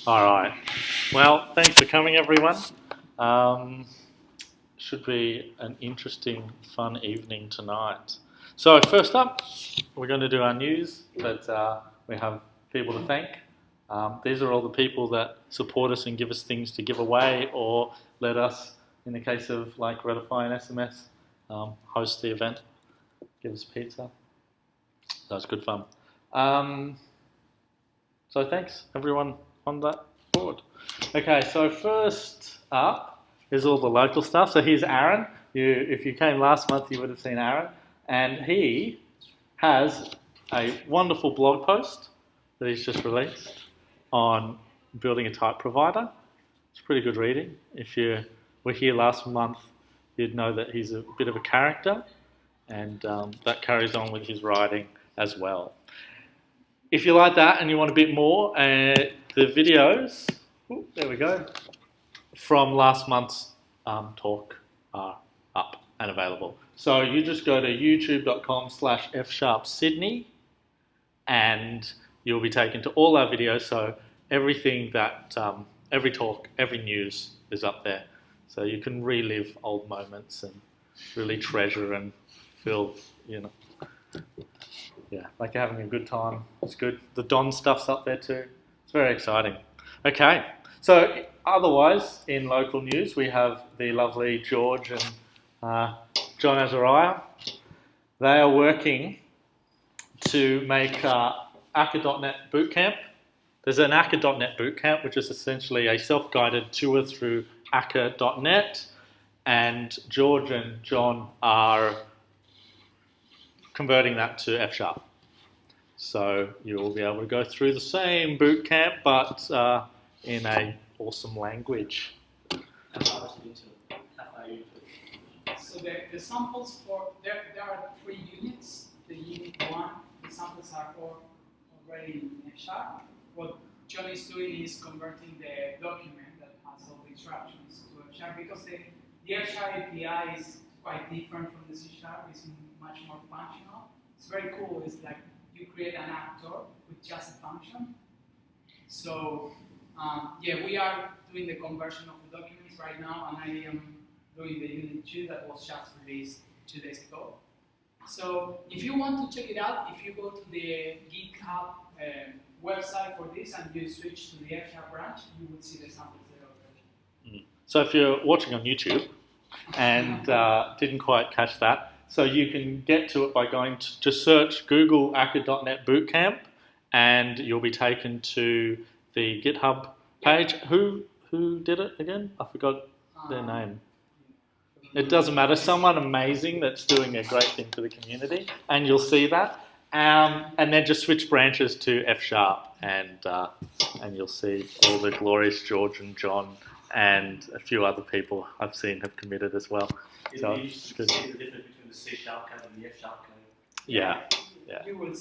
All right. Well, thanks for coming, everyone. Should be an interesting, fun evening tonight. So first up, we're going to do our news, but we have people to thank. These are all the people that support us and give us things to give away, or let us, in the case of like Redify and SMS, host the event, give us pizza. That was good fun. So thanks everyone on that board. Okay, so first up is all the local stuff. So here's Aaron. If you came last month, you would have seen Aaron, and he has a wonderful blog post that he's just released on building a type provider. It's pretty good reading. If you were here last month, you'd know that he's a bit of a character, and that carries on with his writing as well. If you like that and you want a bit more, the videos, there we go, from last month's talk are up and available. So you just go to youtube.com/fsharpsydney and you'll be taken to all our videos. So everything that, every talk, every news is up there. So you can relive old moments and really treasure and feel, like you're having a good time. It's good. The Don stuff's up there too. It's very exciting. Okay, so otherwise, in local news, we have the lovely George and John Azariah. They are working to make Akka.net Bootcamp. There's an Akka.net Bootcamp, which is essentially a self-guided tour through Akka.net, and George and John are converting that to F#. So you will be able to go through the same boot camp, but in an awesome language. So the samples there are 3 units. The unit 1, the samples are all already in F#. What John is doing is converting the document that has all the instructions to F# because the F# API is quite different from the C#. It's much more functional. It's very cool. It's like you create an actor with just a function. So we are doing the conversion of the documents right now, and I am doing the unit 2 that was just released 2 days ago. So if you want to check it out, if you go to the GitHub website for this and you switch to the F# branch, you will see the samples there already. So if you're watching on YouTube and didn't quite catch that, so you can get to it by going to just search Google Akka.net Bootcamp, and you'll be taken to the GitHub page. Who did it again? I forgot their name. It doesn't matter. Someone amazing that's doing a great thing for the community, and you'll see that. And then just switch branches to F#, and you'll see all the glorious George and John and a few other people I've seen have committed as well. So it's good. See the difference between the C# code and the F# code. Yeah.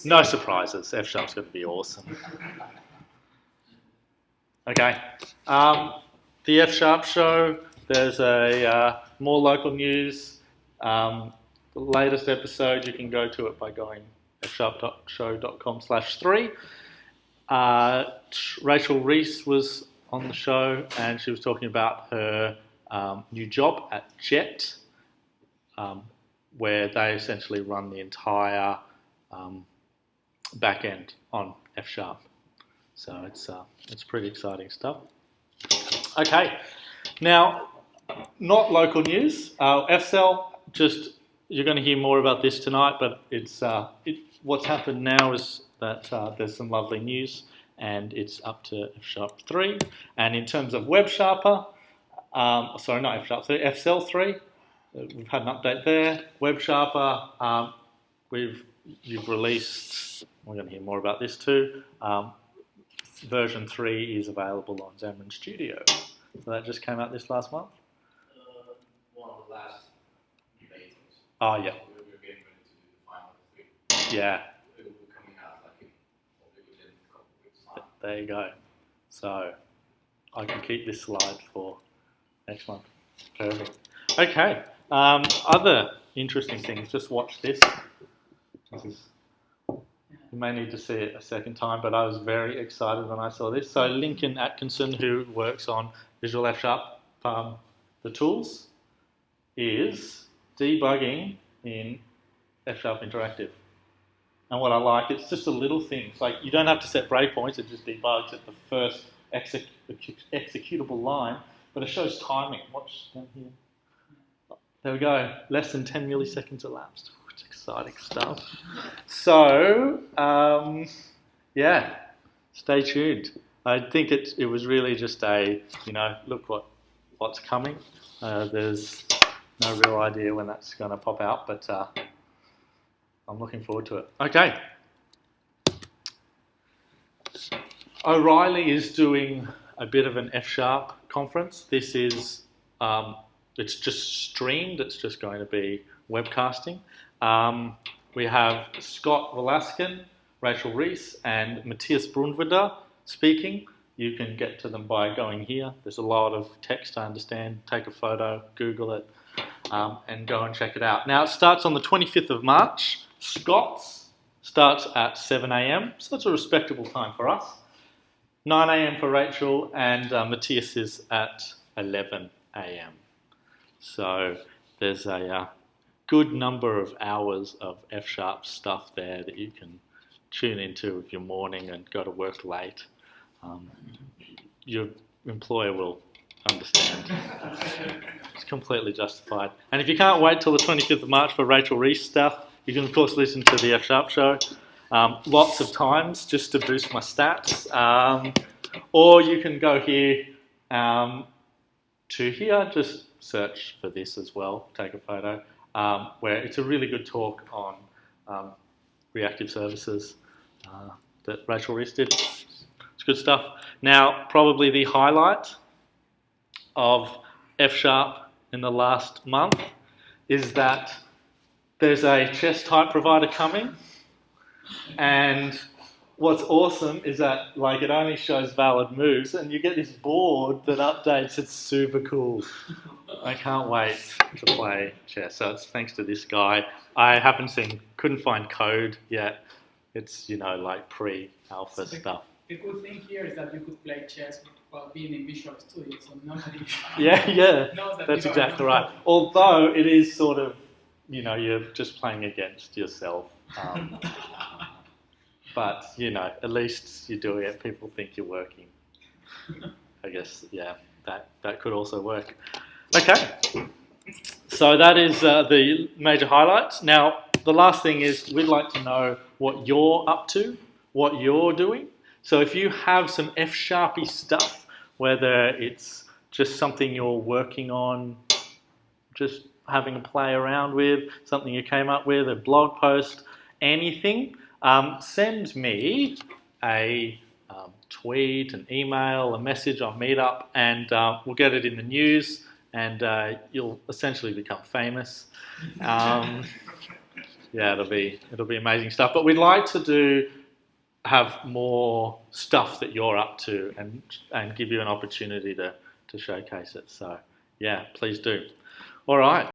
No surprises. F# is going to be awesome. Okay. The F# show. There's a more local news. The latest episode, you can go to it by going fsharpshow.com/3. Rachel Reese was on the show, and she was talking about her new job at Jet, where they essentially run the entire back end on F#. So it's pretty exciting stuff. Okay, now not local news. FCell, you're going to hear more about this tonight, but what's happened now is that there's some lovely news, and it's up to F# 3. And in terms of Web Sharper, sorry, not F# 3, FCell 3, we've had an update there. Web Sharper, you've released, we're going to hear more about this too. Version 3 is available on Xamarin Studio. So that just came out this last month? One of the last betas. Oh, yeah. We're getting ready to do the final 3. Yeah. It will be coming out probably within a couple of weeks' time. There you go. So I can keep this slide for next month. Perfect. Okay. Other interesting things. Just watch this. You may need to see it a second time, but I was very excited when I saw this. So Lincoln Atkinson, who works on Visual F Sharp, the tools, is debugging in F Sharp Interactive. And what I like, it's just a little thing. It's like you don't have to set breakpoints, it just debugs at the first executable line, but it shows timing. Watch down here. There we go, less than 10 milliseconds elapsed. It's exciting stuff. So, yeah, stay tuned. I think it was really just a, look what's coming. There's no real idea when that's going to pop out, but I'm looking forward to it. Okay. O'Reilly is doing a bit of an F Sharp conference. This is, it's just streamed. It's just going to be webcasting. We have Scott Velasquez, Rachel Reese, and Matthias Brunwider speaking. You can get to them by going here. There's a lot of text to understand. Take a photo, Google it, and go and check it out. Now, it starts on the 25th of March. Scott's starts at 7 a.m, so it's a respectable time for us. 9 a.m. for Rachel, and Matthias is at 11 a.m. So there's a good number of hours of F Sharp stuff there that you can tune into if you're morning and go to work late. Your employer will understand. It's completely justified. And if you can't wait till the 25th of March for Rachel Reese stuff, you can of course listen to the F Sharp show lots of times just to boost my stats. Or you can go here to here, just search for this as well, take a photo, where it's a really good talk on reactive services that Rachel Reese did. It's good stuff. Now, probably the highlight of F Sharp in the last month is that there's a chess type provider coming, and what's awesome is that it only shows valid moves, and you get this board that updates. It's super cool. I can't wait to play chess. So it's thanks to this guy. I couldn't find code yet. It's pre-alpha stuff. The good thing here is that you could play chess while being in Visual Studio, so nobody knows that. That's exactly right. Although it is sort of, you're just playing against yourself. But, at least you're doing it. People think you're working. I guess, that could also work. Okay. So that is the major highlights. Now, the last thing is we'd like to know what you're up to, what you're doing. So if you have some F-sharpy stuff, whether it's just something you're working on, just having a play around with, something you came up with, a blog post, anything, send me a tweet, an email, a message on Meetup, and we'll get it in the news, and you'll essentially become famous. It'll be amazing stuff. But we'd like to have more stuff that you're up to, and give you an opportunity to showcase it. So please do. All right.